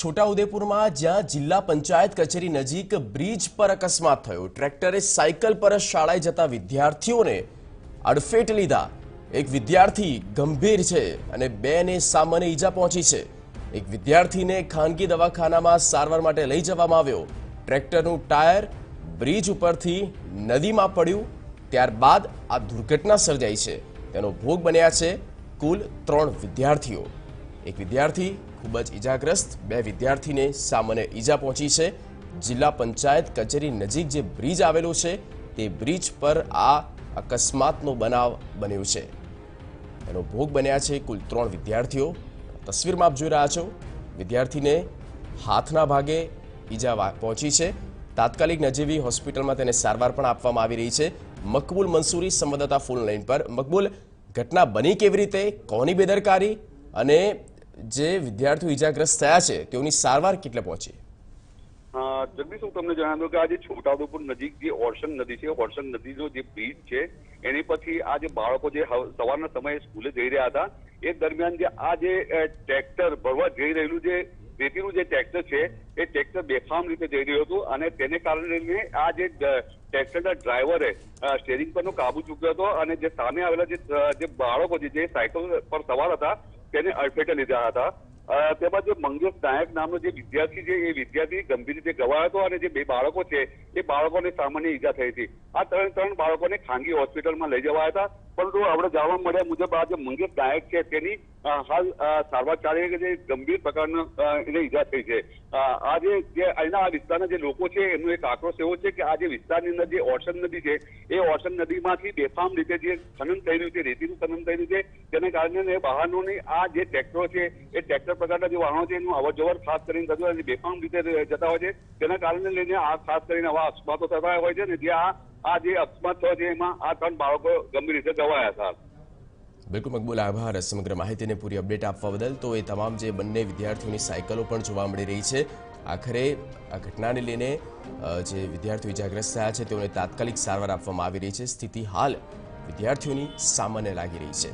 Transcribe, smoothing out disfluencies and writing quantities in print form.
છોટાઉદેપુરમાં જ્યાં જિલ્લા પંચાયત કચેરી નજીક બ્રિજ પર અકસ્માત થયો। ટ્રેક્ટરે સાયકલ પર શાળાએ જતા વિદ્યાર્થીઓને અડફેટ લીધા। એક વિદ્યાર્થી ગંભીર છે અને બેને સામાન્ય ઈજા પહોંચી છે। એક વિદ્યાર્થીને ખાનગી દવાખાનામાં સારવાર માટે લઈ જવામાં આવ્યો। ટ્રેક્ટરનું ટાયર બ્રિજ ઉપરથી નદીમાં પડ્યું, ત્યારબાદ આ દુર્ઘટના સર્જાઈ છે। તેનો ભોગ બન્યા છે કુલ 3 વિદ્યાર્થીઓ। એક વિદ્યાર્થી ખૂબ જ ઈજાગ્રસ્ત, 2 વિદ્યાર્થીને સામાન્ય ઈજા પહોંચી છે। જિલ્લા પંચાયત કચેરી નજીક જે બ્રિજ આવેલો છે તે બ્રિજ પર આ અકસ્માતનો બનાવ બન્યો છે। એનો ભોગ બન્યા છે કુલ 3 વિદ્યાર્થીઓ। તસવીરમાં આપ જોઈ રહ્યા છો, વિદ્યાર્થીને હાથના ભાગે ઈજા પહોંચી છે। તાત્કાલિક નજીવી હોસ્પિટલમાં તેને સારવાર પણ આપવામાં આવી રહી છે। મકબૂલ મંસૂરી સંવાદદાતા ફોન લાઈન પર। મકબૂલ, ઘટના બની કેવી રીતે, કોની બેદરકારી અને જે વિદ્યાર્થીઓ ઈજાગ્રસ્ત થયા છે તેઓની સારવાર કેટલે પહોંચી? જગદીશ, હું તમને જણાવી દઉં કે આજે છોટાઉદેપુર નજીક જે ઓરસંગ નદી છે, ઓરસંગ નદીનો જે બ્રિજ છે એની પછી આ જે બાળકો જે સવારના સમયે સ્કૂલે જઈ રહ્યા હતા એ દરમિયાન જે આ જે ટ્રેક્ટર ભરવા જઈ રહેલું જે રેતીનું જે ટ્રેક્ટર છે એ ટ્રેક્ટર બેફામ રીતે જઈ રહ્યું હતું અને તેને કારણે આ જે ટ્રેક્ટરના ડ્રાઈવરે સ્ટેરિંગ પરનો કાબુ ચૂક્યો હતો અને જે સામે આવેલા જે બાળકો છે જે સાયકલ પર સવાર હતા તેને અડફેટે લીધા હતા। તેમાં જે મંગેશ નાયક નામનો જે વિદ્યાર્થી છે એ વિદ્યાર્થી ગંભીર રીતે ઘવાયો હતો અને જે 2 બાળકો છે એ બાળકોને સામાન્ય ઈજા થઈ હતી। આ 3 બાળકોને ખાનગી હોસ્પિટલમાં લઈ જવાયા હતા, પરંતુ આપણે જાણવા મળ્યા મુજબ આ જે મંગેશ નાયક છે તેની હાલ સારવાર ચાલી રહી છે, ગંભીર પ્રકારનો એને ઈજા થઈ છે। આજે જે અહીંના આ વિસ્તારના જે લોકો છે એનો એક આક્રોશ એવો છે કે આ જે વિસ્તારની અંદર જે ઓરસંગ નદી છે એ ઓરસંગ નદીમાંથી બેફામ રીતે જે ખનન થઈ રહ્યું છે, રેતીનું ખનન થઈ રહ્યું છે, તેને કારણે વાહનોની આ જે ટ્રેક્ટરો છે એ ટ્રેક્ટર પ્રકારના જે વાહનો છે એનું અવરજવર ખાસ કરીને થતું હોય છે, બેફામ રીતે જતા હોય છે। તેના કારણે લઈને આ ખાસ કરીને આવા અકસ્માતો થતા હોય છે ને જે આ જે અકસ્માત થયો છે એમાં આ 3 બાળકો ગંભીર રીતે ઘવાયા હતા। બિલકુલ મકબૂલ, આભાર સમગ્ર માહિતીને પૂરી અપડેટ આપવા બદલ। તો એ તમામ જે બંને વિદ્યાર્થીઓની સાયકલો પણ જોવા મળી રહી છે। આખરે આ ઘટનાને લઈને જે વિદ્યાર્થીઓ ઇજાગ્રસ્ત થયા છે તેઓને તાત્કાલિક સારવાર આપવામાં આવી રહી છે। સ્થિતિ હાલ વિદ્યાર્થીઓની સામાન્ય લાગી રહી છે।